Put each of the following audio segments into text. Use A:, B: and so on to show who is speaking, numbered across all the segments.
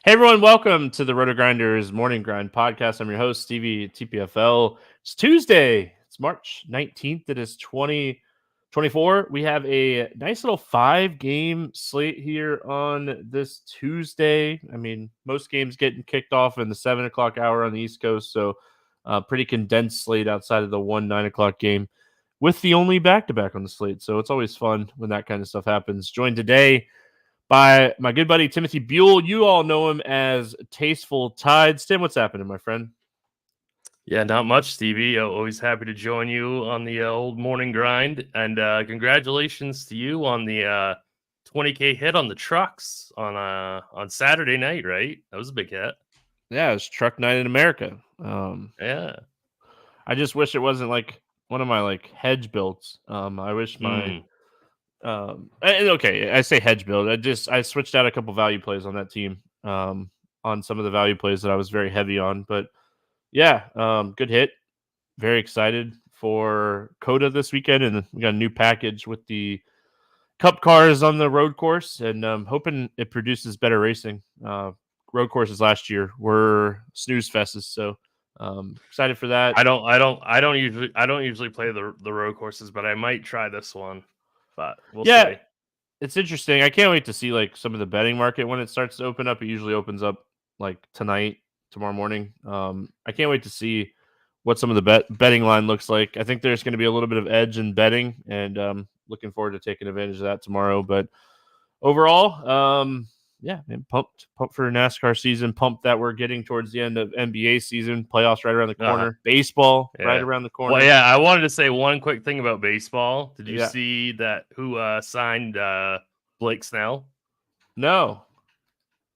A: Hey everyone, welcome to the RotoGrinders Morning Grind podcast. I'm your host, Stevietpfl. It's Tuesday. It's March 19th. It is 2024. We have a nice little 5-game slate here on this Tuesday. I mean, most games getting kicked off in the 7 o'clock hour on the East Coast, so pretty condensed slate outside of the 9 o'clock game with the only back-to-back on the slate. So it's always fun when that kind of stuff happens. Joined today by my good buddy Timothy Buell. You all know him as TastefulTides. Tim, what's happening, my friend?
B: Yeah, not much, Stevie. Always happy to join you on the old morning grind. And congratulations to you on the 20K hit on the trucks on Saturday night, right? That was a big hit.
A: Yeah, it's truck night in America.
B: Yeah.
A: I just wish it wasn't like one of my hedge builds. I wish my okay, I say hedge build. I switched out a couple value plays on that team. On some of the value plays that I was very heavy on, but yeah, good hit. Very excited for Coda this weekend, and we got a new package with the Cup cars on the road course, and hoping it produces better racing. Road courses last year were snooze fests, so excited for that.
B: I don't usually play the road courses, but I might try this one. But we'll see.
A: It's interesting. I can't wait to see some of the betting market when it starts to open up. It usually opens up tonight, tomorrow morning. I can't wait to see what some of the betting line looks like. I think there's going to be a little bit of edge in betting, and looking forward to taking advantage of that tomorrow. But overall, yeah, man, pumped for NASCAR season. Pumped that we're getting towards the end of NBA season. Playoffs right around the corner. Baseball right around the corner.
B: Well, yeah, I wanted to say one quick thing about baseball. Did you see that who signed Blake Snell?
A: No.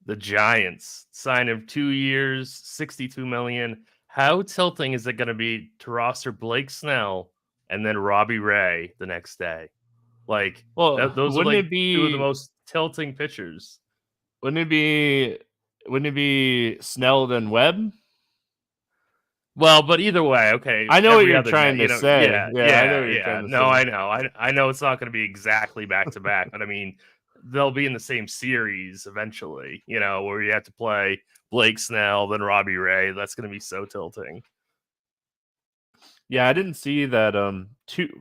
B: The Giants signed him 2 years, $62 million. How tilting is it going to be to roster Blake Snell and then Robbie Ray the next day? Those are two of the most tilting pitchers.
A: Wouldn't it be Snell then Webb?
B: Well, but either way, okay.
A: I know what you're trying to say.
B: Yeah. I know it's not going to be exactly back to back, but I mean, they'll be in the same series eventually, where you have to play Blake Snell, then Robbie Ray. That's going to be so tilting.
A: Yeah, I didn't see that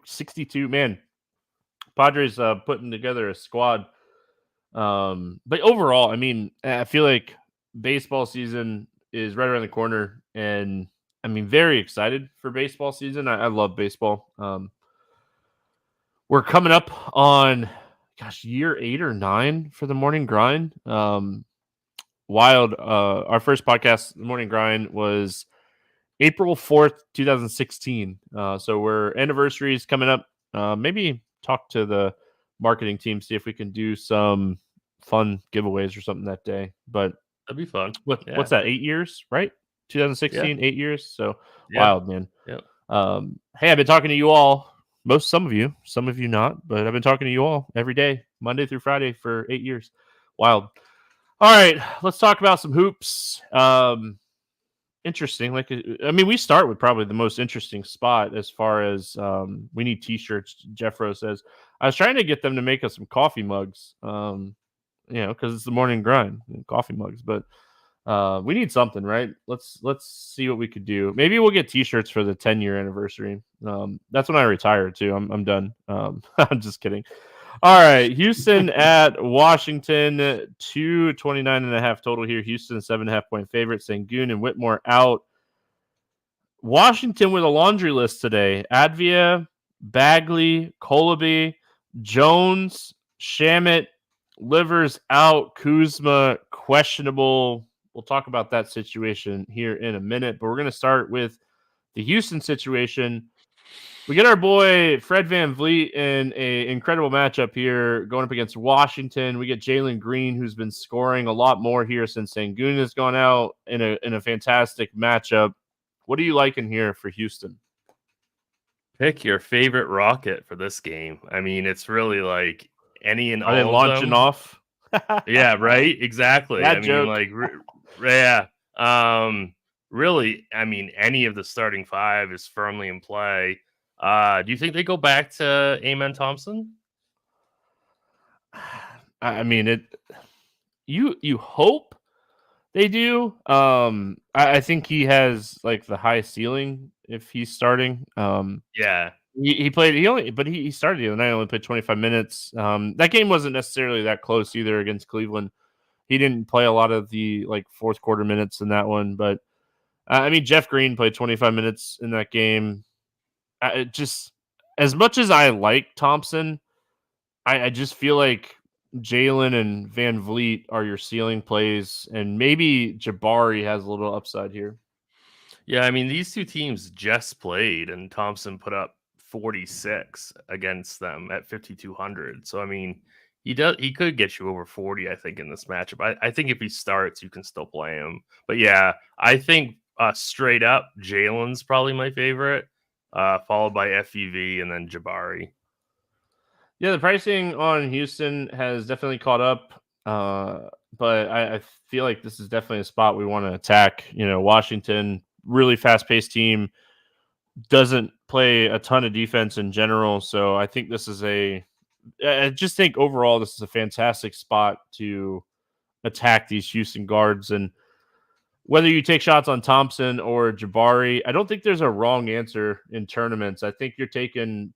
A: 62, man. Padres putting together a squad. But overall, I mean, I feel like baseball season is right around the corner, and I mean, very excited for baseball season. I love baseball. We're coming up on, year 8 or 9 for the morning grind. Wild. Our first podcast, the morning grind, was April 4th, 2016. So we're anniversaries coming up. Maybe talk to the marketing team, see if we can do some fun giveaways or something that day. But
B: that'd be fun.
A: What's that? 8 years, right? 2016, 8 years. So wild, man.
B: Yeah.
A: Hey, I've been talking to you all. Some of you not, but I've been talking to you all every day, Monday through Friday for 8 years. Wild. All right, let's talk about some hoops. Interesting. We start with probably the most interesting spot as far as we need t-shirts. Jeffro says, I was trying to get them to make us some coffee mugs, because it's the morning grind, coffee mugs, but we need something, right? Let's see what we could do. Maybe we'll get t-shirts for the 10-year anniversary. That's when I retire too. I'm done. I'm just kidding. All right, Houston at Washington, 229.5 total here. Houston 7.5 point favorite. Sengun and Whitmore out. Washington with a laundry list today: Advia, Bagley, Colaby, Jones, Shamet, Livers out, Kuzma questionable. We'll talk about that situation here in a minute, but we're going to start with the Houston situation. We get our boy Fred VanVleet in an incredible matchup here going up against Washington. We get Jalen Green, who's been scoring a lot more here since Sengun has gone out in a fantastic matchup. What are you liking here for Houston?
B: Pick your favorite rocket for this game. I mean, it's really like any and all.
A: Are they launching off?
B: Yeah, right. Exactly. Really, I mean, any of the starting 5 is firmly in play. Do you think they go back to Amen Thompson?
A: I mean, you hope, They do. I think he has like the high ceiling if he's starting.
B: Yeah.
A: He played. He started the other night. Only played 25 minutes. That game wasn't necessarily that close either against Cleveland. He didn't play a lot of the like fourth quarter minutes in that one, but I mean Jeff Green played 25 minutes in that game. Just as much as I like Thompson, I just feel like Jalen and Van Vliet are your ceiling plays, and maybe Jabari has a little upside here.
B: Yeah, I mean, these two teams just played, and Thompson put up 46 against them at 5,200. So, I mean, he could get you over 40, I think, in this matchup. I think if he starts, you can still play him. But yeah, I think straight up, Jalen's probably my favorite, followed by FUV and then Jabari.
A: Yeah, the pricing on Houston has definitely caught up, but I feel like this is definitely a spot we want to attack. Washington, really fast-paced team, doesn't play a ton of defense in general, so I think this is I just think overall this is a fantastic spot to attack these Houston guards. And whether you take shots on Thompson or Jabari, I don't think there's a wrong answer in tournaments. I think you're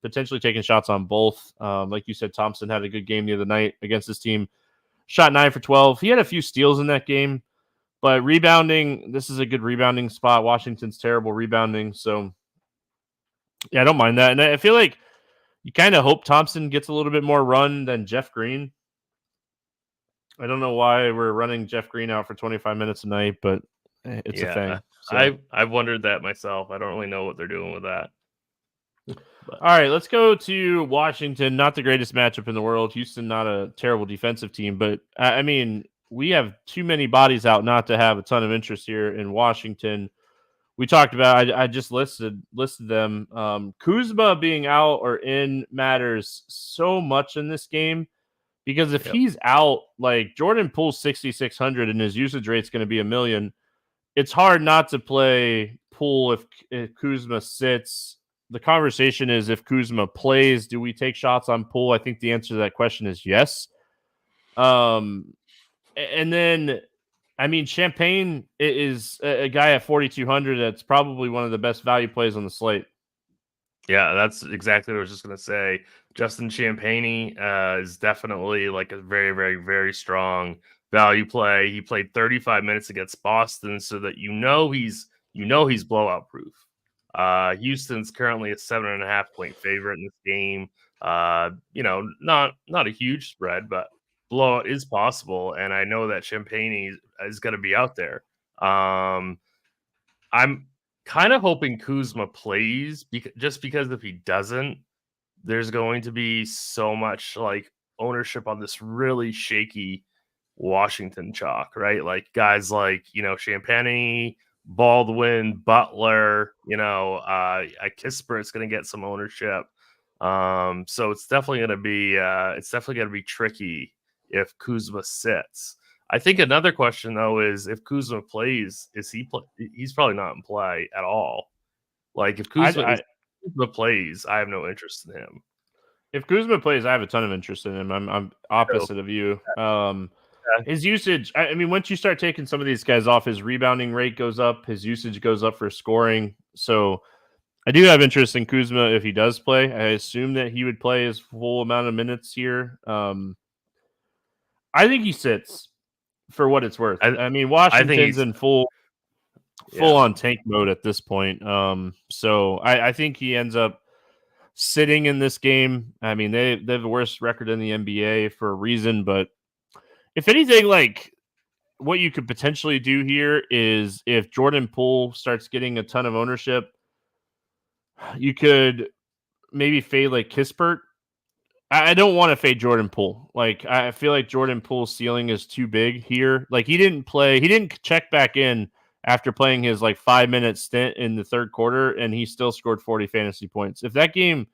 A: potentially taking shots on both. Like you said, Thompson had a good game the other night against this team. Shot 9 for 12. He had a few steals in that game, but rebounding, this is a good rebounding spot. Washington's terrible rebounding. So, yeah, I don't mind that. And I feel like you kind of hope Thompson gets a little bit more run than Jeff Green. I don't know why we're running Jeff Green out for 25 minutes a night, but it's a thing. So.
B: I've wondered that myself. I don't really know what they're doing with that.
A: All right, let's go to Washington. Not the greatest matchup in the world. Houston, not a terrible defensive team, but I mean, we have too many bodies out not to have a ton of interest here in Washington. We talked about. I just listed them. Kuzma being out or in matters so much in this game because if he's out, like Jordan Poole's 6,600 and his usage rate's going to be 1 million. It's hard not to play Poole if Kuzma sits. The conversation is if Kuzma plays, do we take shots on Poole? I think the answer to that question is yes. And then, I mean, Champagne is a guy at 4,200 that's probably one of the best value plays on the slate.
B: Yeah, that's exactly what I was just going to say. Justin Champagne is definitely like a very, very, very strong value play. He played 35 minutes against Boston, so that he's blowout proof. Houston's currently a 7.5 point favorite in this game. Not a huge spread, but blowout is possible, and I know that Champagne is going to be out there. I'm kind of hoping Kuzma plays just because if he doesn't, there's going to be so much like ownership on this really shaky Washington chalk, right? Like guys like, Champagne, Baldwin, Butler, Kispert's going to get some ownership. So it's definitely going to be tricky if Kuzma sits. I think another question though is if Kuzma plays, he's probably not in play at all. Like if Kuzma plays, I have no interest in him.
A: If Kuzma plays, I have a ton of interest in him. I'm opposite of you. His usage, I mean, once you start taking some of these guys off, his rebounding rate goes up, his usage goes up for scoring. So I do have interest in Kuzma if he does play. I assume that he would play his full amount of minutes here. I think he sits for what it's worth. I mean, Washington's in full on tank mode at this point. So I think he ends up sitting in this game. I mean, they have the worst record in the NBA for a reason, but if anything, like what you could potentially do here is if Jordan Poole starts getting a ton of ownership, you could maybe fade like Kispert. I don't want to fade Jordan Poole. Like I feel like Jordan Poole's ceiling is too big here. Like he didn't check back in after playing his like 5-minute stint in the third quarter, and he still scored 40 fantasy points. If that game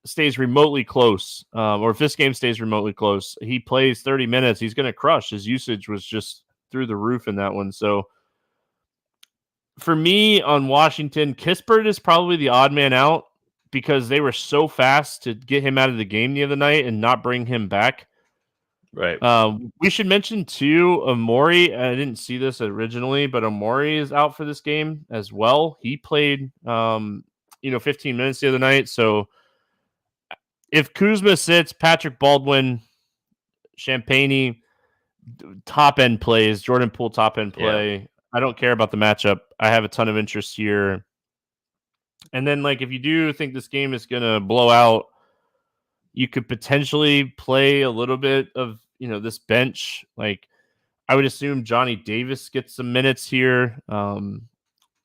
A: stays remotely close, or if this game stays remotely close, he plays 30 minutes, he's going to crush. His usage was just through the roof in that one. So for me on Washington, Kispert is probably the odd man out because they were so fast to get him out of the game the other night and not bring him back.
B: Right.
A: We should mention too, Amori. I didn't see this originally, but Amori is out for this game as well. He played, 15 minutes the other night. So if Kuzma sits, Patrick Baldwin, Champagne, top end plays, Jordan Poole top end play.
B: Yeah.
A: I don't care about the matchup. I have a ton of interest here. And then, like, if you do think this game is going to blow out, you could potentially play a little bit of, this bench. Like, I would assume Johnny Davis gets some minutes here.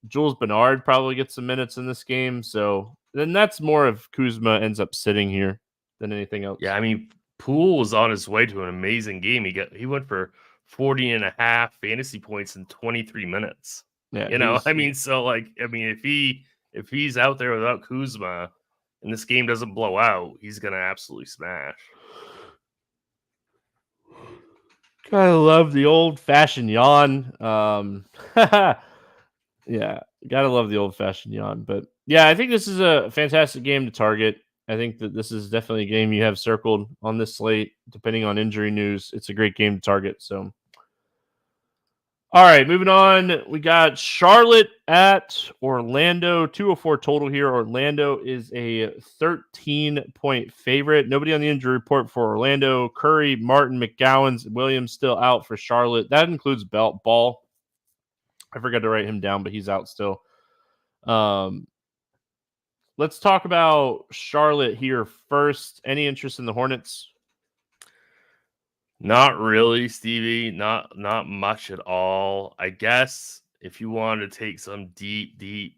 A: Jules Bernard probably gets some minutes in this game. So then that's more of Kuzma ends up sitting here than anything else.
B: Yeah, I mean, Poole was on his way to an amazing game. He went for 40.5 fantasy points in 23 minutes.
A: Yeah,
B: if he's out there without Kuzma and this game doesn't blow out, he's gonna absolutely smash.
A: Gotta love the old fashioned yawn. Yeah, gotta love the old fashioned yawn. But yeah, I think this is a fantastic game to target. I think that this is definitely a game you have circled on this slate, depending on injury news. It's a great game to target. So, all right, moving on. We got Charlotte at Orlando, 204 total here. Orlando is a 13-point favorite. Nobody on the injury report for Orlando. Curry, Martin, McGowan's, Williams still out for Charlotte. That includes Ball. I forgot to write him down, but he's out still. Let's talk about Charlotte here first. Any interest in the Hornets?
B: Not really, Stevie. Not much at all. I guess if you want to take some deep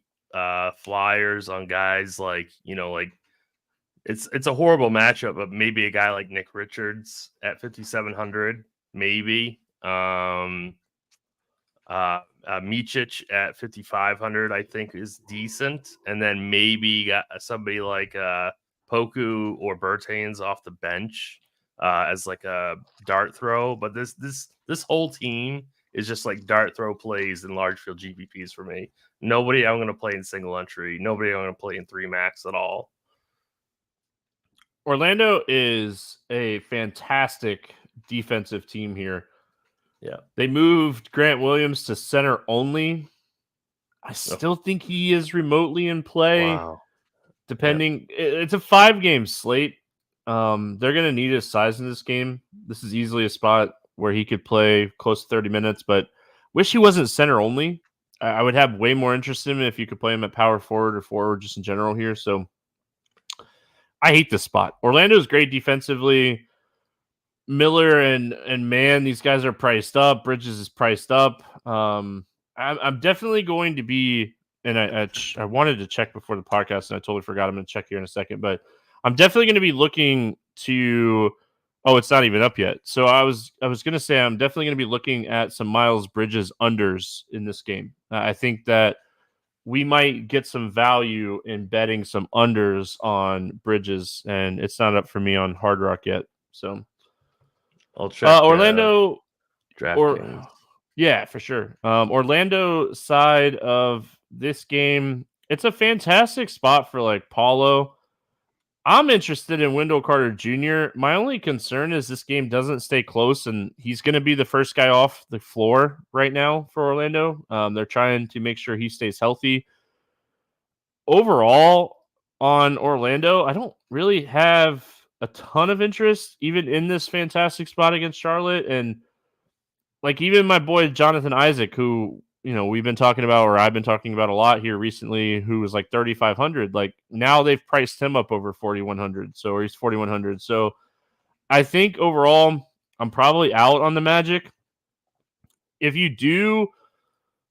B: flyers on guys like it's a horrible matchup, but maybe a guy like Nick Richards at 5,700, maybe. Micic at 5,500, I think is decent, and then maybe got somebody like Poku or Bertans off the bench as like a dart throw. But this whole team is just like dart throw plays in large field GPPs for me. Nobody I'm going to play in single entry. Nobody I'm going to play in 3 max at all.
A: Orlando is a fantastic defensive team here.
B: Yeah.
A: They moved Grant Williams to center only. I still think he is remotely in play.
B: Wow.
A: Depending, it's a 5-game slate. They're going to need his size in this game. This is easily a spot where he could play close to 30 minutes, but wish he wasn't center only. I would have way more interest in him if you could play him at power forward or forward just in general here. So I hate this spot. Orlando is great defensively. Miller and Mann, these guys are priced up. Bridges is priced up. I'm definitely going to be, and I wanted to check before the podcast, and I totally forgot. I'm going to check here in a second, but I'm definitely going to be looking to. Oh, it's not even up yet. So I was going to say I'm definitely going to be looking at some Miles Bridges unders in this game. I think that we might get some value in betting some unders on Bridges, and it's not up for me on Hard Rock yet. So.
B: I'll check
A: Orlando
B: DraftKings.
A: Yeah, for sure. Orlando side of this game, it's a fantastic spot for like Paulo. I'm interested in Wendell Carter Jr. My only concern is this game doesn't stay close, and he's going to be the first guy off the floor right now for Orlando. They're trying to make sure he stays healthy. Overall, on Orlando, I don't really have a ton of interest even in this fantastic spot against Charlotte. And like even my boy Jonathan Isaac, who we've been talking about, or I've been talking about a lot here recently, who was like 3,500, like now they've priced him up over 4,100, or he's 4,100. So I think overall I'm probably out on the Magic. If you do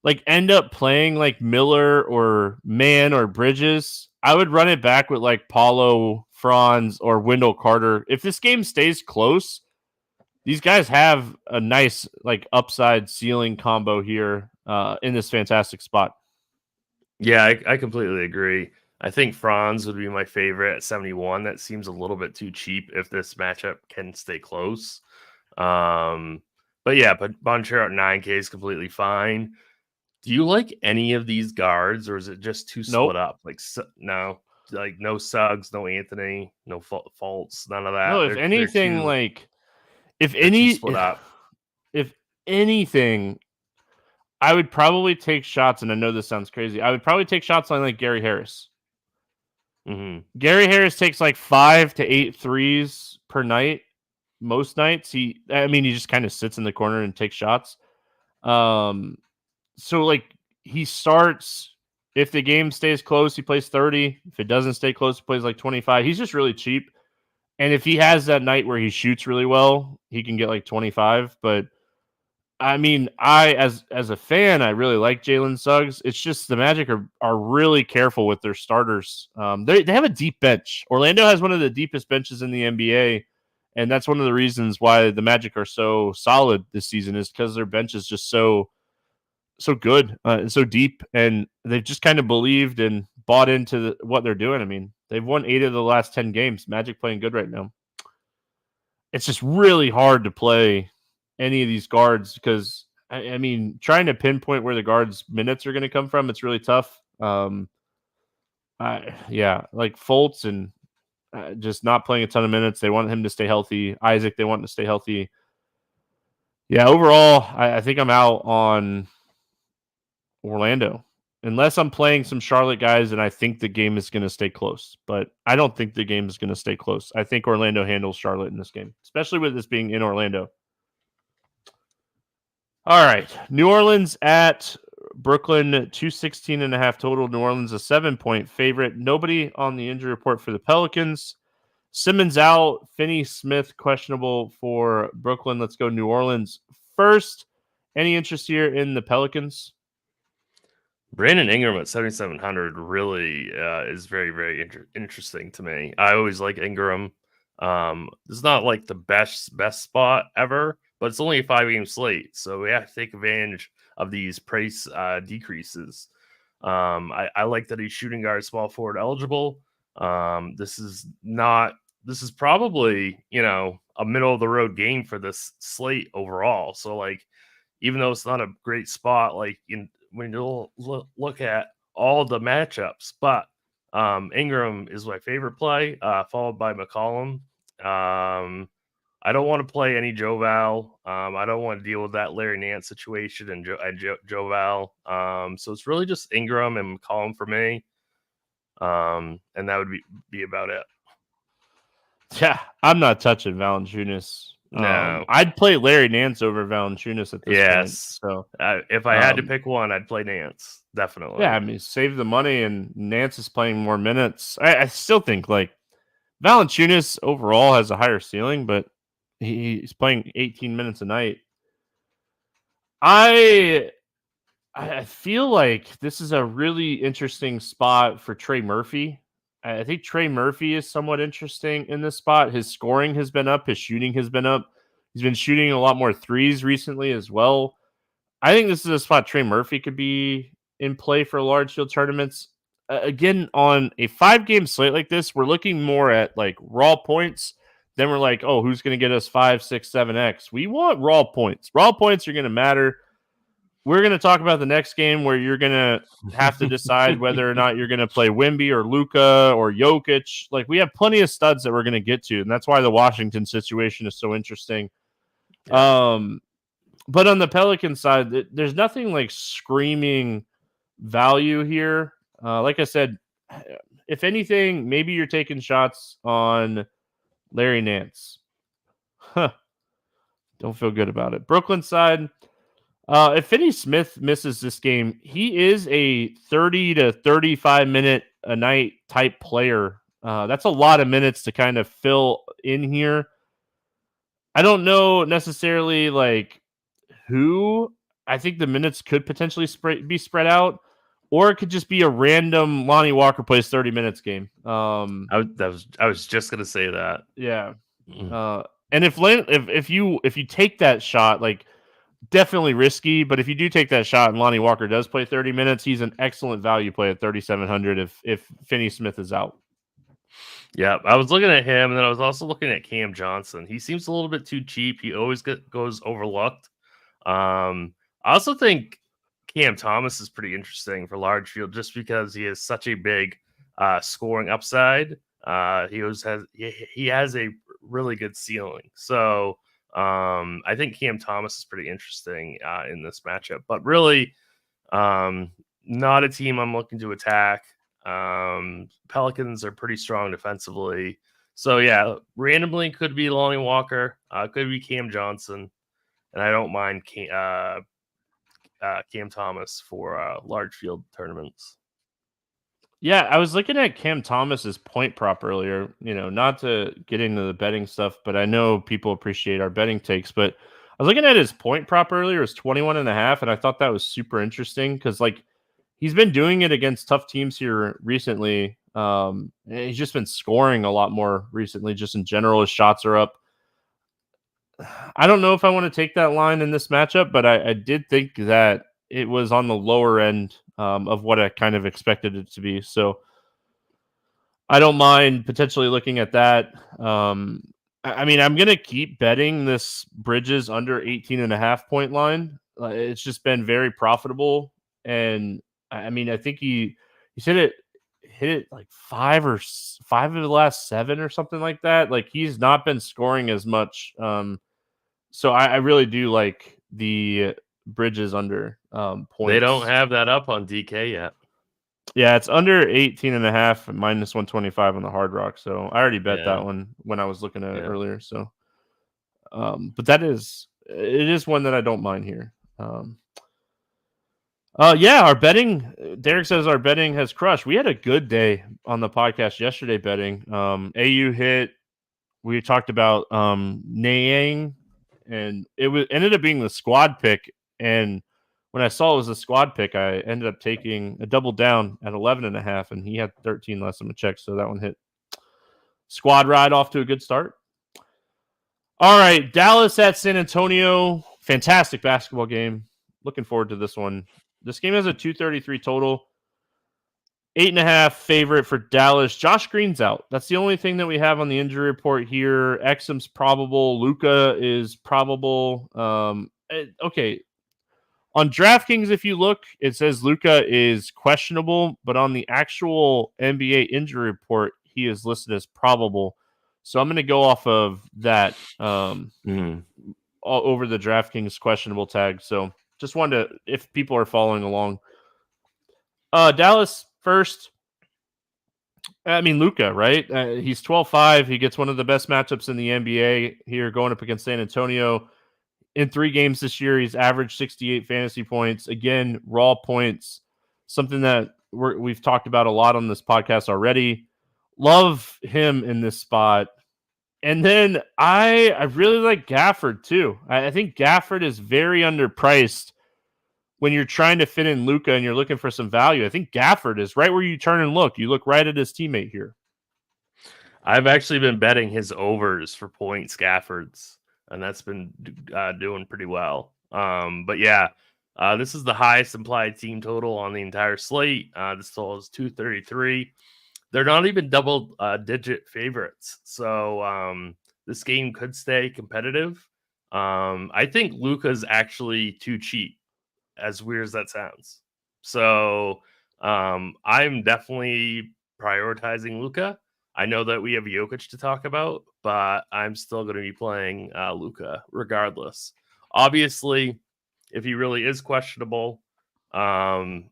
A: like end up playing like Miller or Mann or Bridges, I would run it back with like Paulo, Franz, or Wendell Carter. If this game stays close, these guys have a nice like upside ceiling combo here in this fantastic spot.
B: Yeah, I completely agree. I think Franz would be my favorite at 71. That seems a little bit too cheap if this matchup can stay close. But yeah, but Bonchero at 9K is completely fine. Do you like any of these guards, or is it just too split up? Like no, like no Suggs, no Anthony, no Fultz, none of that.
A: No, if anything, like If
B: split up.
A: if anything, I would probably take shots, and I know this sounds crazy. I would probably take shots on like Gary Harris. Gary Harris takes like 5 to 8 threes per night. Most nights, he just kind of sits in the corner and takes shots. So like he starts. If the game stays close, he plays 30. If it doesn't stay close, he plays like 25. He's just really cheap. And if he has that night where he shoots really well, he can get like 25. But I mean, as a fan, I really like Jalen Suggs. It's just the Magic are really careful with their starters. They have a deep bench. Orlando has one of the deepest benches in the NBA, and that's one of the reasons why the Magic are so solid this season is because their bench is just so good and so deep, and they've just kind of believed and bought into what they're doing. I mean, they've won 8 of the last 10 games. Magic playing good right now. It's just really hard to play any of these guards because, I mean, trying to pinpoint where the guards' minutes are going to come from, it's really tough. Like Fultz and just not playing a ton of minutes. They want him to stay healthy. Isaac, they want him to stay healthy. Yeah, overall, I think I'm out on Orlando. Unless I'm playing some Charlotte guys and I think the game is going to stay close. But I don't think the game is going to stay close. I think Orlando handles Charlotte in this game, especially with this being in Orlando. All right. New Orleans at Brooklyn, 216.5 total. New Orleans a 7-point favorite. Nobody on the injury report for the Pelicans. Simmons out. Finney-Smith questionable for Brooklyn. Let's go New Orleans first. Any interest here in the Pelicans?
B: Brandon Ingram at 7,700 really is very, very interesting to me. I always like Ingram. It's not like the best spot ever, but it's only a 5-game slate, so we have to take advantage of these price decreases. I like that he's shooting guard, small forward eligible. This is probably a middle of the road game for this slate overall. So like, even though it's not a great spot, like when you look at all the matchups, but Ingram is my favorite play, followed by McCollum. I don't want to play any Joe Val. I don't want to deal with that Larry Nance situation and Joe Val. So it's really just Ingram and McCollum for me. And that would be about it.
A: Yeah, I'm not touching Valanciunas.
B: No,
A: I'd play Larry Nance over Valanciunas at this point. So
B: if I had to pick one, I'd play Nance. Definitely.
A: Yeah, I mean, save the money, and Nance is playing more minutes. I still think like Valanciunas overall has a higher ceiling, but he's playing 18 minutes a night. I feel like this is a really interesting spot for Trey Murphy. I think Trey Murphy is somewhat interesting in this spot. His scoring has been up. His shooting has been up. He's been shooting a lot more threes recently as well. I think this is a spot Trey Murphy could be in play for large field tournaments. Again, on a 5-game slate like this, we're looking more at like raw points. Then we're like, oh, who's going to get us 5, 6, 7x? We want raw points. Raw points are going to matter. We're going to talk about the next game where you're going to have to decide whether or not you're going to play Wemby or Luka or Jokic. Like, we have plenty of studs that we're going to get to, and that's why the Washington situation is so interesting. Yeah. But on the Pelican side, there's nothing like screaming value here. Like I said, if anything, maybe you're taking shots on Larry Nance. Don't feel good about it. Brooklyn side, if Finney-Smith misses this game, he is a 30 to 35 minute a night type player. That's a lot of minutes to kind of fill in here. I don't know necessarily like who. I think the minutes could potentially be spread out, or it could just be a random Lonnie Walker plays 30 minutes game.
B: I was just gonna say that.
A: Yeah. And if you take that shot, like, definitely risky, but if you do take that shot and Lonnie Walker does play 30 minutes, he's an excellent value play at 3,700 if Finney-Smith is out.
B: Yeah, I was looking at him, and then I was also looking at Cam Johnson. He seems a little bit too cheap. He always goes overlooked. I also think Cam Thomas is pretty interesting for large field just because he has such a big scoring upside. He has a really good ceiling. So I think Cam Thomas is pretty interesting in this matchup, but really not a team I'm looking to attack. Pelicans are pretty strong defensively. So, yeah, randomly could be Lonnie Walker, could be Cam Johnson, and I don't mind Cam Thomas for large field tournaments.
A: Yeah, I was looking at Cam Thomas's point prop earlier, not to get into the betting stuff, but I know people appreciate our betting takes, but I was looking at his point prop earlier, it's 21.5, and I thought that was super interesting because he's been doing it against tough teams here recently. And he's just been scoring a lot more recently, just in general. His shots are up. I don't know if I want to take that line in this matchup, but I did think that it was on the lower end of what I kind of expected it to be. So I don't mind potentially looking at that. I'm going to keep betting this Bridges under 18.5 point line. It's just been very profitable. And I think he hit it like five of the last 7 or something like that. Like he's not been scoring as much. So I really do like the Bridges under points.
B: They don't have that up on DK yet.
A: Yeah, it's under 18.5 minus 125 on the Hard Rock. So I already bet that one when I was looking at it earlier. So, but it is one that I don't mind here. Our betting. Derek says our betting has crushed. We had a good day on the podcast yesterday betting. AU hit. We talked about Nayang, and it ended up being the squad pick. And when I saw it was a squad pick, I ended up taking a double down at 11.5, and he had 13 less on the check, so that one hit. Squad ride off to a good start. All right, Dallas at San Antonio. Fantastic basketball game. Looking forward to this one. This game has a 233 total. 8.5 favorite for Dallas. Josh Green's out. That's the only thing that we have on the injury report here. Exum's probable. Luka is probable. Okay. On DraftKings, if you look, it says Luka is questionable, but on the actual NBA injury report, he is listed as probable. So I'm going to go off of that over the DraftKings questionable tag. So just wanted to, if people are following along. Dallas first. Luka, right? He's 12-5. He gets one of the best matchups in the NBA here going up against San Antonio. In 3 games this year, he's averaged 68 fantasy points. Again, raw points, something that we've talked about a lot on this podcast already. Love him in this spot. And then I really like Gafford too. I think Gafford is very underpriced when you're trying to fit in Luka and you're looking for some value. I think Gafford is right where you turn and look. You look right at his teammate here.
B: I've actually been betting his overs for points, Gafford's, and that's been doing pretty well. But yeah, this is the highest implied team total on the entire slate. This total is 233. They're not even double-digit favorites, so this game could stay competitive. I think Luka's actually too cheap, as weird as that sounds. So I'm definitely prioritizing Luka. I know that we have Jokic to talk about, but I'm still going to be playing Luka regardless. Obviously, if he really is questionable, and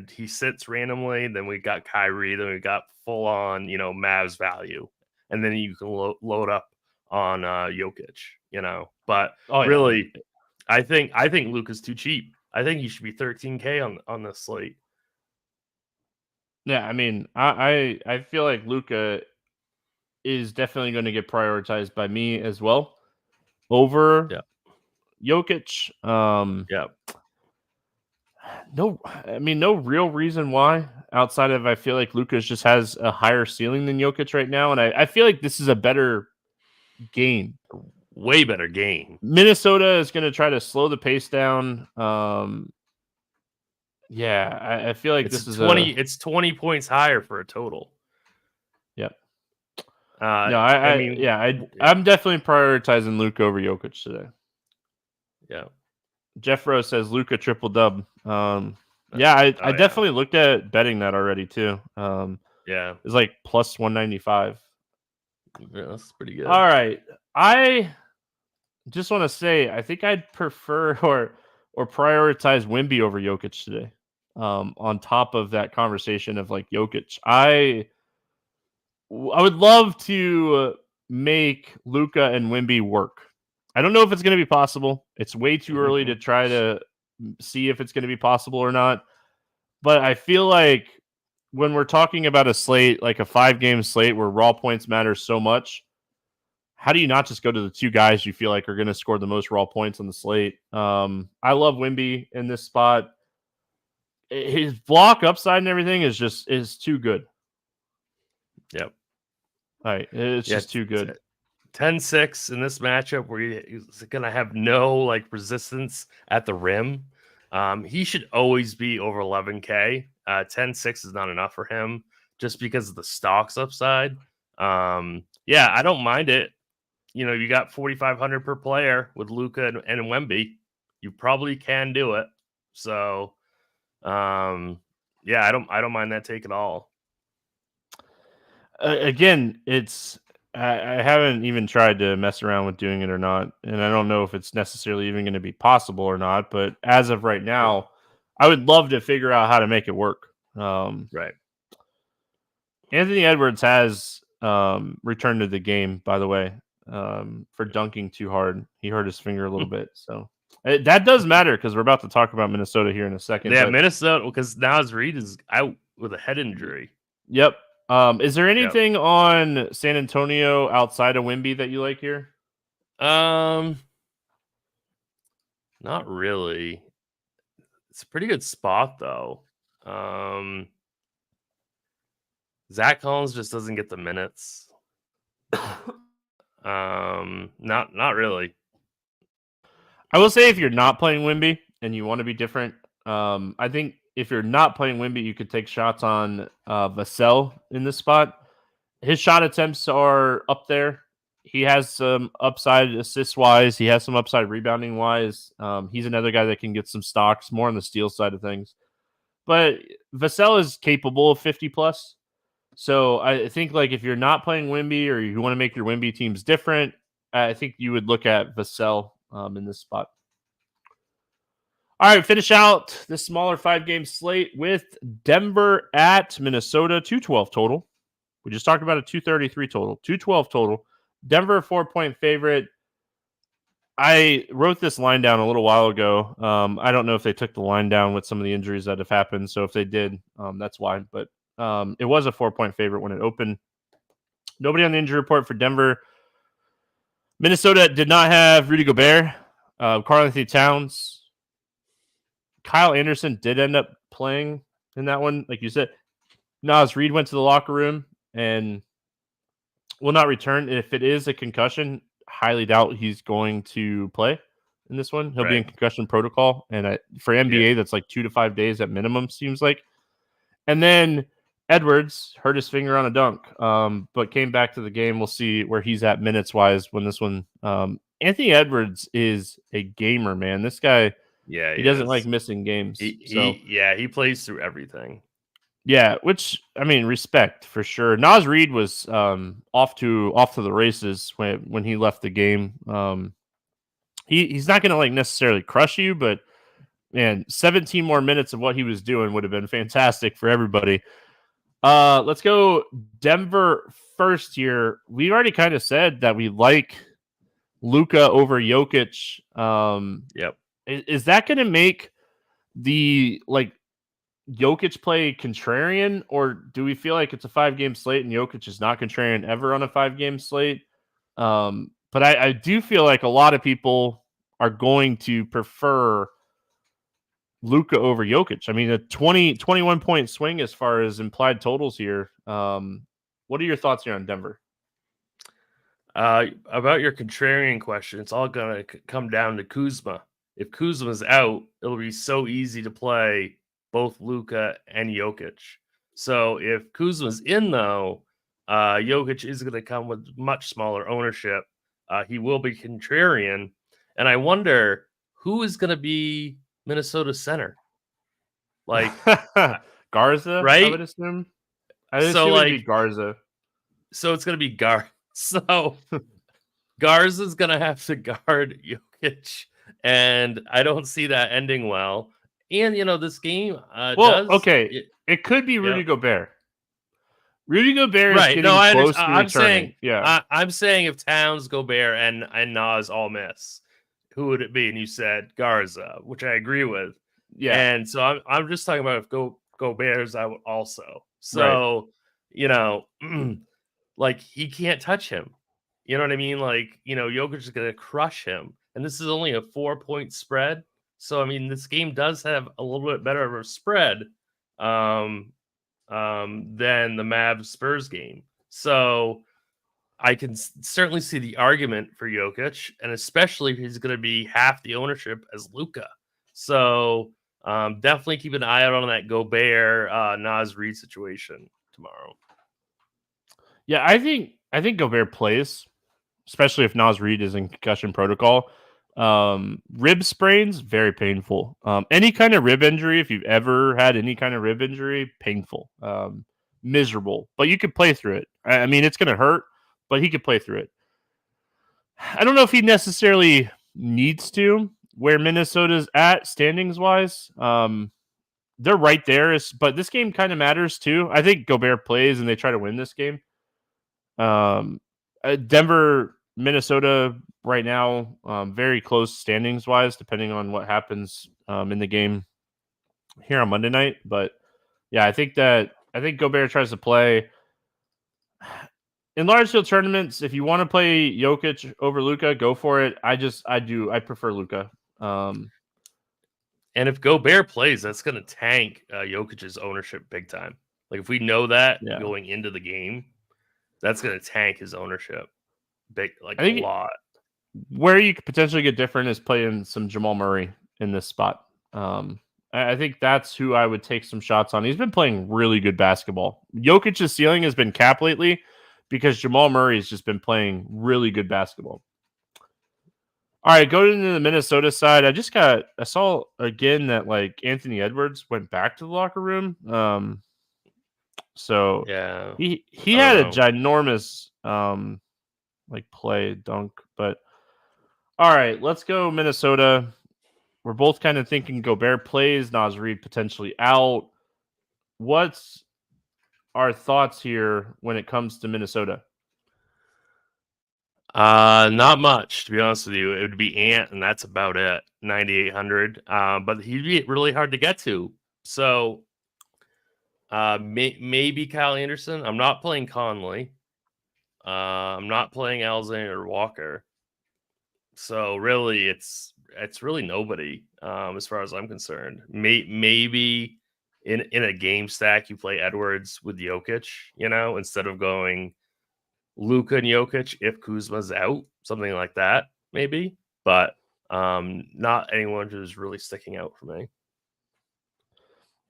B: he sits randomly, then we got Kyrie, then we got full on, Mavs value, and then you can load up on Jokic, But really, I think Luka's too cheap. I think he should be 13K on this slate.
A: Yeah, I feel like Luka is definitely going to get prioritized by me as well over Jokic. No real reason why outside of I feel like Luka just has a higher ceiling than Jokic right now, and I feel like this is a better game.
B: Way better game.
A: Minnesota is going to try to slow the pace down. I feel like this is
B: 20. It's 20 points higher for a total.
A: Yep.
B: I'm
A: definitely prioritizing Luka over Jokic today.
B: Yeah.
A: Jeff Rose says Luka triple dub. I definitely looked at betting that already too. It's like plus 195.
B: Yeah, that's pretty good.
A: All right. just want to say, I think I'd prefer or prioritize Wemby over Jokic today. On top of that conversation of like Jokic, I would love to make Luka and Wemby work. I don't know if it's going to be possible. It's way too early to try to see if it's going to be possible or not. But I feel like when we're talking about a slate, like a 5-game slate where raw points matter so much, how do you not just go to the two guys you feel like are going to score the most raw points on the slate? I love Wemby in this spot. His block upside and everything is too good.
B: Yep.
A: All right. It's just too good.
B: 10-6 in this matchup where he's going to have no like resistance at the rim. He should always be over 11K. 10-6 is not enough for him just because of the stocks upside. Yeah, I don't mind it. You know, you got 4,500 per player with Luka and Wemby. You probably can do it. So, yeah, I don't mind that take at all.
A: Again, I haven't even tried to mess around with doing it or not, and I don't know if it's necessarily even going to be possible or not. But as of right now, I would love to figure out how to make it work.
B: Right.
A: Anthony Edwards has returned to the game, by the way, for dunking too hard. He hurt his finger a little bit, so that does matter because we're about to talk about Minnesota here in a second.
B: Yeah, Minnesota, because Naz Reid is out with a head injury.
A: Yep. Is there anything on San Antonio outside of Wemby that you like here?
B: Not really. It's a pretty good spot though. Zach Collins just doesn't get the minutes. Not really.
A: I will say if you're not playing Wemby and you want to be different, I think if you're not playing Wemby, you could take shots on Vassell in this spot. His shot attempts are up there. He has some upside assist-wise. He has some upside rebounding-wise. He's another guy that can get some stocks, more on the steal side of things. But Vassell is capable of 50+. So I think like if you're not playing Wemby or you want to make your Wemby teams different, I think you would look at Vassell in this spot. All right, finish out this smaller 5-game slate with Denver at Minnesota, 212 total. We just talked about a 233 total, 212 total. Denver, 4-point favorite. I wrote this line down a little while ago. I don't know if they took the line down with some of the injuries that have happened. So if they did, that's why. But it was a 4-point favorite when it opened. Nobody on the injury report for Denver. Minnesota did not have Rudy Gobert, Karl-Anthony Towns. Kyle Anderson did end up playing in that one. Like you said, Naz Reid went to the locker room and will not return. If it is a concussion, highly doubt he's going to play in this one. He'll be in concussion protocol. And for NBA, that's like 2 to 5 days at minimum, seems like. And then Edwards hurt his finger on a dunk, but came back to the game. We'll see where he's at minutes-wise when this one Anthony Edwards is a gamer, man. This guy, he doesn't like missing games.
B: He plays through everything.
A: Yeah, which I mean, respect for sure. Naz Reid was off to the races when he left the game. He's not going to like necessarily crush you, but man, 17 more minutes of what he was doing would have been fantastic for everybody. Let's go Denver first here. We already kind of said that we like Luka over Jokic. Is that going to make the like Jokic play contrarian, or do we feel like it's a 5-game slate and Jokic is not contrarian ever on a 5-game slate? But I do feel like a lot of people are going to prefer Luka over Jokic. I mean, a 21 point swing as far as implied totals here. What are your thoughts here on Denver?
B: About your contrarian question, it's all going to come down to Kuzma. If Kuzma's out, it'll be so easy to play both Luka and Jokic. So if Kuzma's in, though, Jokic is going to come with much smaller ownership. He will be contrarian. And I wonder who is going to be Minnesota center. Like
A: Garza,
B: right?
A: I would assume. I would assume it'd be Garza.
B: So it's going to be Garza. So Garza's gonna have to guard Jokic, and I don't see that ending well. And this game
A: okay, it could be
B: yeah.
A: Rudy Gobert. Rudy Gobert is
B: Right. No,
A: getting
B: I
A: close
B: understand.
A: to returning. Yeah.
B: I'm saying if Towns, Gobert, and Nas all miss, who would it be? And you said Garza, which I agree with.
A: Yeah.
B: And so I'm just talking about if Gobert's out also.
A: Right.
B: So, like he can't touch him. You know what I mean? Like, Jokic is gonna crush him. And this is only a 4-point spread. So I mean, this game does have a little bit better of a spread. Than the Mavs Spurs game. So I can certainly see the argument for Jokic, and especially if he's going to be half the ownership as Luka. So definitely keep an eye out on that Gobert Nas Reed situation tomorrow.
A: Yeah, I think Gobert plays, especially if Nas Reed is in concussion protocol. Rib sprains, very painful. Any kind of rib injury, if you've ever had any kind of rib injury, painful, miserable. But you could play through it. I mean, it's going to hurt, but he could play through it. I don't know if he necessarily needs to where Minnesota's at standings wise. They're right there, but this game kind of matters too. I think Gobert plays and they try to win this game. Denver, Minnesota right now, very close standings wise, depending on what happens in the game here on Monday night. But yeah, I think Gobert tries to play in large field tournaments. If you want to play Jokic over Luka, go for it. I prefer Luka.
B: And if Gobert plays, that's going to tank Jokic's ownership big time. Like if we know that going into the game, that's going to tank his ownership big, like a lot.
A: Where you could potentially get different is playing some Jamal Murray in this spot. I think that's who I would take some shots on. He's been playing really good basketball. Jokic's ceiling has been capped lately because Jamal Murray has just been playing really good basketball. All right, going into the Minnesota side, I saw again that like Anthony Edwards went back to the locker room. So
B: yeah,
A: he had a ginormous like play dunk, but all right, let's go Minnesota. We're both kind of thinking Gobert plays, Nas Reed potentially out. What's our thoughts here when it comes to Minnesota?
B: Not much, to be honest with you. It would be Ant, and that's about it. 9,800. But he'd be really hard to get to. So maybe Kyle Anderson. I'm not playing Conley. I'm not playing Alexander Walker. So really, it's really nobody as far as I'm concerned. Maybe in a game stack you play Edwards with Jokic, instead of going Luka and Jokic if Kuzma's out, something like that, maybe. But not anyone who's really sticking out for me.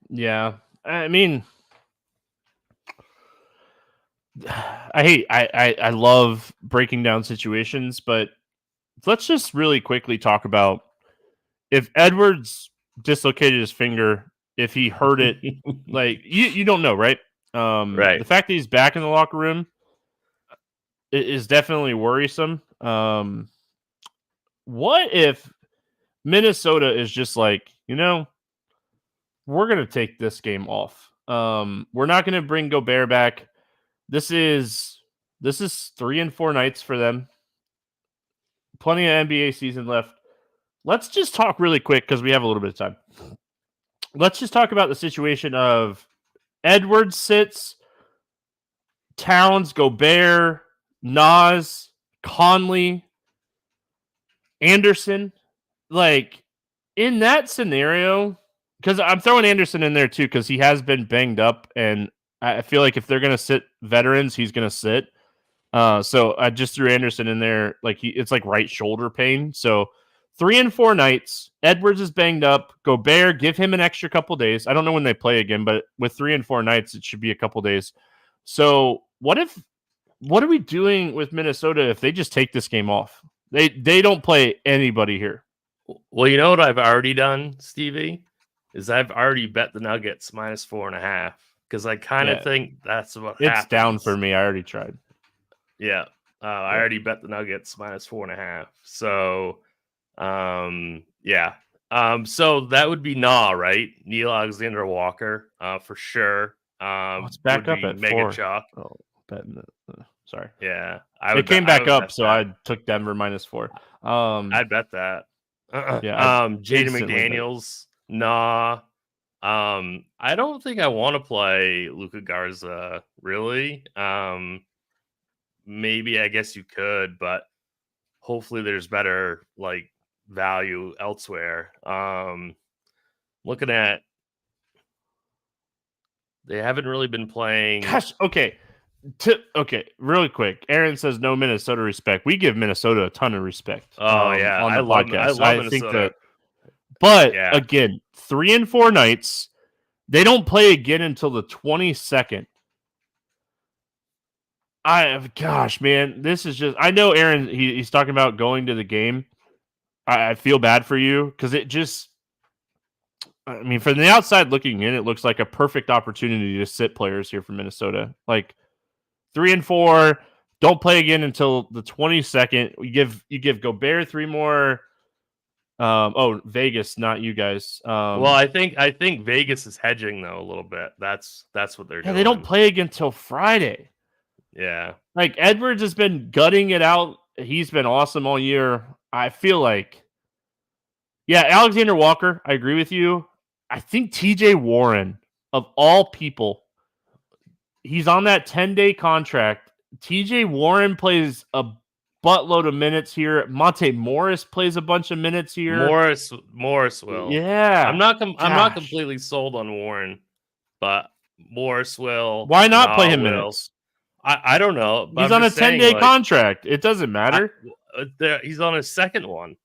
A: Yeah, I mean, I love breaking down situations, but let's just really quickly talk about if Edwards dislocated his finger, if he hurt it, like you don't know, right?
B: Right.
A: The fact that he's back in the locker room is definitely worrisome. What if Minnesota is just like, we're going to take this game off. We're not going to bring Gobert back. This is 3 and 4 nights for them. Plenty of NBA season left. Let's just talk really quick because we have a little bit of time. Let's just talk about the situation of Edwards sits, Towns, Gobert, Nas, Conley, Anderson. Like, in that scenario, because I'm throwing Anderson in there too because he has been banged up, and I feel like if they're going to sit veterans, he's going to sit. So I just threw Anderson in there. Like it's like right shoulder pain. So 3 and 4 nights. Edwards is banged up. Gobert, give him an extra couple days. I don't know when they play again, but with 3 and 4 nights, it should be a couple days. So what are we doing with Minnesota if they just take this game off? They don't play anybody here.
B: Well, you know what I've already done, Stevie, is I've already bet the Nuggets -4.5 because I kind of think that's what happens.
A: It's down for me. I already tried.
B: Yeah. I already bet the Nuggets -4.5. So, yeah. So that would be right? Neil Alexander Walker, for sure.
A: It's
B: Would
A: back up
B: be
A: at
B: mega
A: 4.
B: chalk.
A: Oh, sorry.
B: Yeah,
A: It came back
B: I would
A: up,
B: bet
A: so
B: that.
A: I took Denver -4.
B: I'd bet that.
A: Yeah, I'd
B: Jaden
A: instantly bet it.
B: McDaniels, nah. I don't think I want to play Luka Garza, really. Maybe I guess you could, but hopefully there's better like value elsewhere. Looking at they haven't really been playing.
A: Gosh, okay. Really quick. Aaron says no Minnesota respect. We give Minnesota a ton of respect.
B: Oh yeah,
A: on the podcast.
B: I love
A: I
B: Minnesota.
A: think that, but
B: Yeah.
A: again, 3 and 4 nights. They don't play again until the 22nd. Gosh, man, this is just. I know Aaron. He's talking about going to the game. I feel bad for you because it just. I mean, from the outside looking in, it looks like a perfect opportunity to sit players here from Minnesota. Like 3 and 4, don't play again until the 22nd. You give Gobert 3 more. Vegas, not you guys.
B: Well, I think Vegas is hedging though a little bit. That's what they're doing.
A: They don't play again until Friday.
B: Yeah.
A: Like Edwards has been gutting it out. He's been awesome all year. I feel like, yeah, Alexander Walker, I agree with you. I think TJ Warren, of all people, he's on that 10-day contract. TJ Warren plays a buttload of minutes here. Monte Morris plays a bunch of minutes here.
B: Morris will.
A: Yeah.
B: I'm not completely sold on Warren, but Morris will.
A: Why not play him minutes?
B: I don't know.
A: He's on a 10-day contract. It doesn't matter.
B: He's on his second one.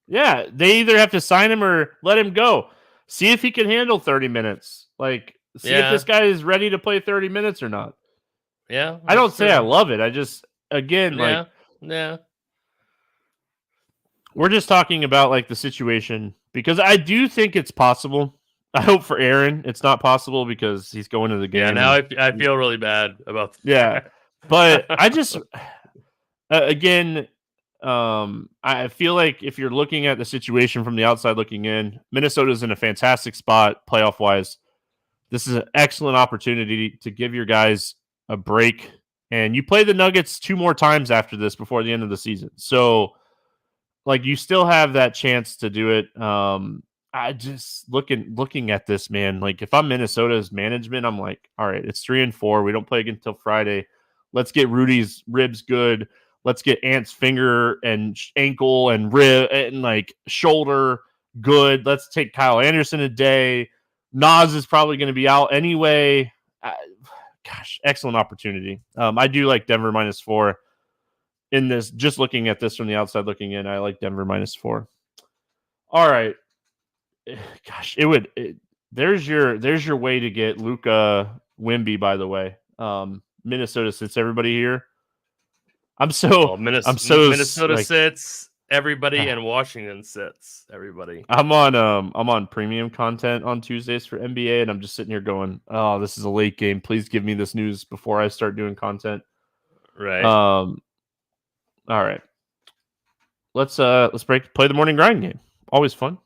A: Yeah, they either have to sign him or let him go. See if he can handle 30 minutes. Like, see if this guy is ready to play 30 minutes or not.
B: Yeah.
A: I don't say I love it. I just, again,
B: yeah.
A: We're just talking about, like, the situation because I do think it's possible. I hope for Aaron it's not possible because he's going to the game.
B: Yeah, now I feel really bad about that.
A: Yeah, but I just, again, I feel like if you're looking at the situation from the outside looking in, Minnesota's in a fantastic spot playoff wise. This is an excellent opportunity to give your guys a break, and you play the Nuggets 2 more times after this before the end of the season. So, like, you still have that chance to do it. I just looking at this, man. Like, if I'm Minnesota's management, I'm like, all right, it's 3 and 4. We don't play again until Friday. Let's get Rudy's ribs good. Let's get Ant's finger and ankle and rib and like shoulder good. Let's take Kyle Anderson a day. Nas is probably going to be out anyway. Gosh, excellent opportunity. I do like Denver -4 in this. Just looking at this from the outside looking in, I like Denver -4. All right. Gosh, there's your way to get Luka Wemby, by the way. Minnesota sits everybody here.
B: Minnesota sits everybody and Washington sits everybody.
A: I'm on premium content on Tuesdays for NBA, and I'm just sitting here going, "Oh, this is a late game. Please give me this news before I start doing content."
B: Right.
A: All right. Let's play the morning grind game. Always fun.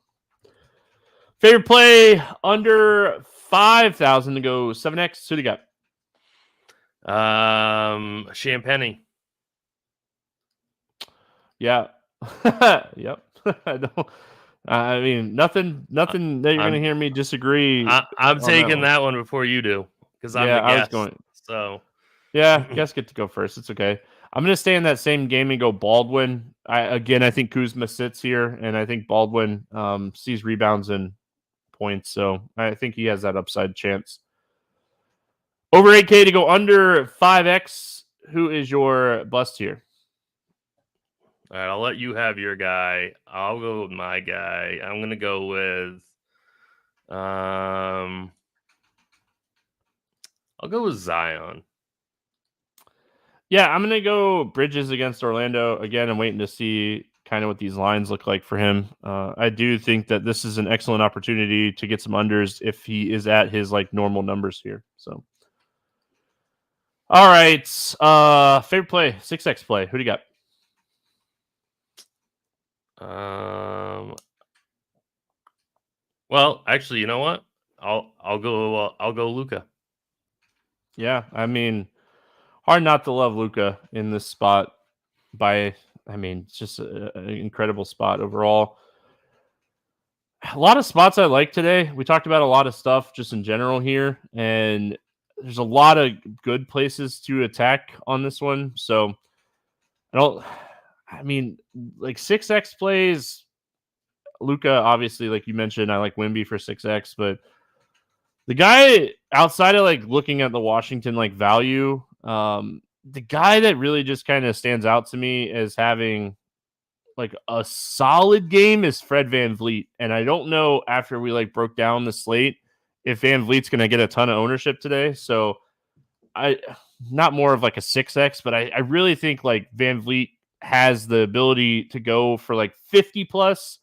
A: Favorite play under 5,000 to go 7x. Who do you
B: got? Champagne.
A: Yeah. Yep. I mean, nothing that you're going to hear me disagree.
B: I'm taking that one before you do because I'm the guest.
A: I was going.
B: So,
A: yeah, guests get to go first. It's okay. I'm going to stay in that same game and go Baldwin. I think Kuzma sits here, and I think Baldwin sees rebounds and points. So I think he has that upside chance. Over 8K to go under 5X. Who is your bust here?
B: All right, I'll let you have your guy. I'll go with my guy. I'm going to go with I'll go with Zion.
A: Yeah, I'm going to go Bridges against Orlando. Again, I'm waiting to see kind of what these lines look like for him. I do think that this is an excellent opportunity to get some unders if he is at his like normal numbers here. So, All right. Favorite play, 6x play. Who do you got?
B: Well, actually, you know what? I'll go Luca.
A: Yeah, I mean, hard not to love Luca in this spot. It's just an incredible spot overall. A lot of spots I like today. We talked about a lot of stuff just in general here, and there's a lot of good places to attack on this one. So like 6x plays, Luca, obviously, like you mentioned, I like Wemby for 6x, but the guy outside of like looking at the Washington like value, the guy that really just kind of stands out to me as having like a solid game is Fred VanVleet. And I don't know after we like broke down the slate if VanVleet's going to get a ton of ownership today. So I not more of like a 6x, but I really think like VanVleet has the ability to go for like 50 plus.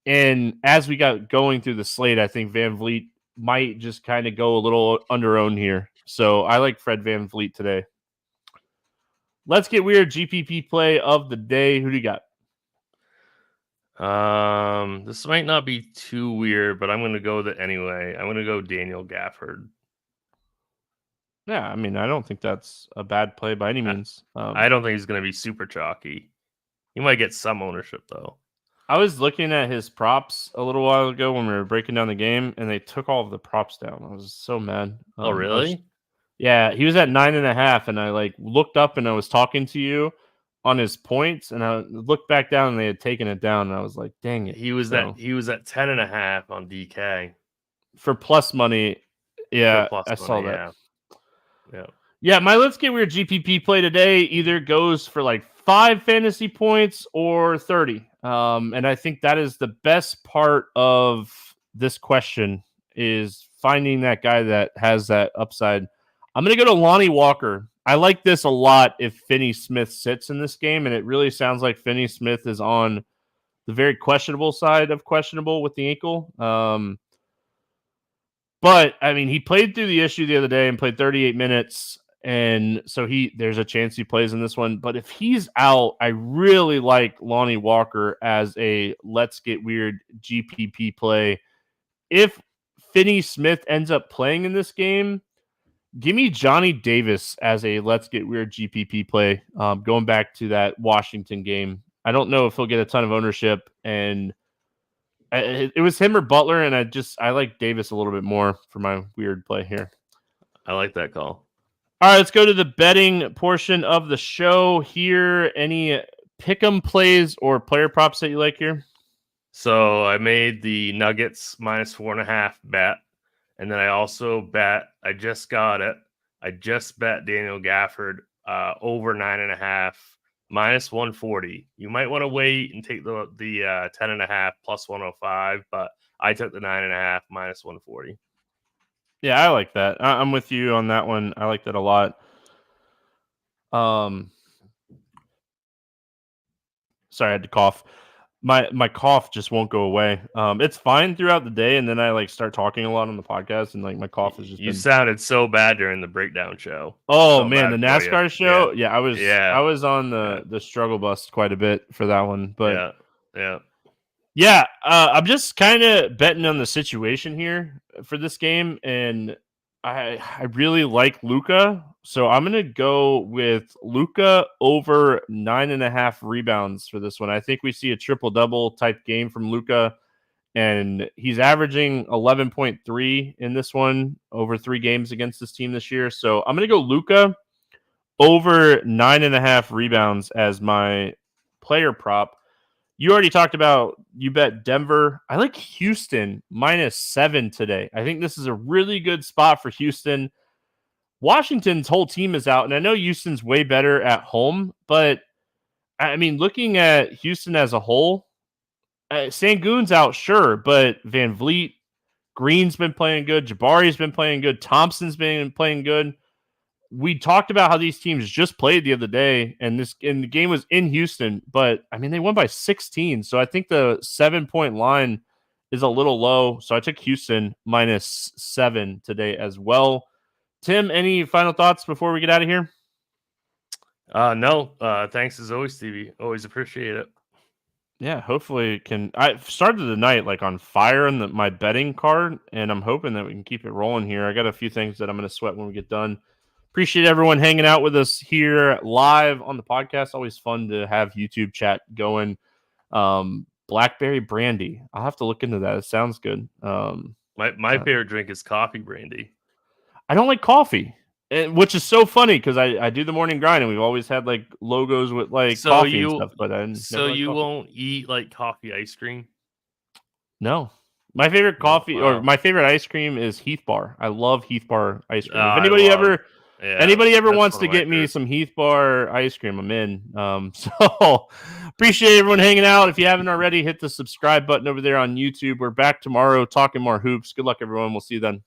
A: And as we got going through the slate, I think VanVleet might just kind of go a little under own here. So I like Fred VanVleet today. Let's get weird. GPP play of the day. Who do you got?
B: This might not be too weird, but I'm going to go with it anyway. I'm going to go Daniel Gafford.
A: Yeah, I mean, I don't think that's a bad play by any means.
B: I don't think he's going to be super chalky. He might get some ownership, though.
A: I was looking at his props a little while ago when we were breaking down the game, and they took all of the props down. I was so mad.
B: Oh, really?
A: Yeah, he was at 9.5, and I like looked up and I was talking to you on his points, and I looked back down and they had taken it down, and I was like, dang it.
B: He was at 10.5 on DK.
A: For plus money. Yeah, I saw that. Yeah, my Let's Get Weird GPP play today either goes for like 5 fantasy points or 30. And I think that is the best part of this question is finding that guy that has that upside. I'm going to go to Lonnie Walker. I like this a lot if Finney Smith sits in this game, and it really sounds like Finney Smith is on the very questionable side of questionable with the ankle. But, I mean, he played through the issue the other day and played 38 minutes. And so there's a chance he plays in this one. But if he's out, I really like Lonnie Walker as a Let's Get Weird GPP play. If Finney Smith ends up playing in this game, give me Johnny Davis as a Let's Get Weird GPP play. Going back to that Washington game, I don't know if he'll get a ton of ownership, and it was him or Butler, and I like Davis a little bit more for my weird play here.
B: I like that call.
A: All right, let's go to the betting portion of the show here. Any pick'em plays or player props that you like here?
B: So I made the Nuggets -4.5 bet. And then I also bet, I just got it. I just bet Daniel Gafford over 9.5 -140. You might want to wait and take the 10.5 plus 105, but I took the 9.5 -140.
A: Yeah, I like that. I'm with you on that one. I like that a lot. Sorry, I had to cough. My cough just won't go away. It's fine throughout the day, and then I like start talking a lot on the podcast, and like my cough is just.
B: You sounded so bad during the breakdown show.
A: Oh
B: so
A: man, the NASCAR show. Yeah, I was on the struggle bus quite a bit for that one, but yeah. I'm just kind of betting on the situation here for this game, and I really like Luka, so I'm gonna go with Luka over 9.5 rebounds for this one. I think we see a triple double type game from Luka, and he's averaging 11.3 in this one over 3 games against this team this year. So I'm gonna go Luka over 9.5 rebounds as my player prop. You already talked about, you bet Denver. I like Houston -7 today. I think this is a really good spot for Houston. Washington's whole team is out, and I know Houston's way better at home, but I mean, looking at Houston as a whole, Sengun's out, sure, but Van Vliet, Green's been playing good, Jabari's been playing good, Thompson's been playing good. We talked about how these teams just played the other day, and the game was in Houston, but I mean, they won by 16. So I think the 7-point line is a little low. So I took Houston -7 today as well. Tim, any final thoughts before we get out of here?
B: No. Thanks as always, Stevie. Always appreciate it.
A: Yeah, hopefully I started the night like on fire in my betting card, and I'm hoping that we can keep it rolling here. I got a few things that I'm going to sweat when we get done. Appreciate everyone hanging out with us here live on the podcast. Always fun to have YouTube chat going. Blackberry brandy. I'll have to look into that. It sounds good.
B: My favorite drink is coffee brandy.
A: I don't like coffee, which is so funny because I do the morning grind, and we've always had like logos with like coffee and stuff. But
B: won't eat like coffee ice cream?
A: No. My favorite coffee or my favorite ice cream is Heath Bar. I love Heath Bar ice cream. If anybody ever wants to get me some Heath Bar ice cream, I'm in. So appreciate everyone hanging out. If you haven't already, hit the subscribe button over there on YouTube. We're back tomorrow talking more hoops. Good luck, everyone. We'll see you then.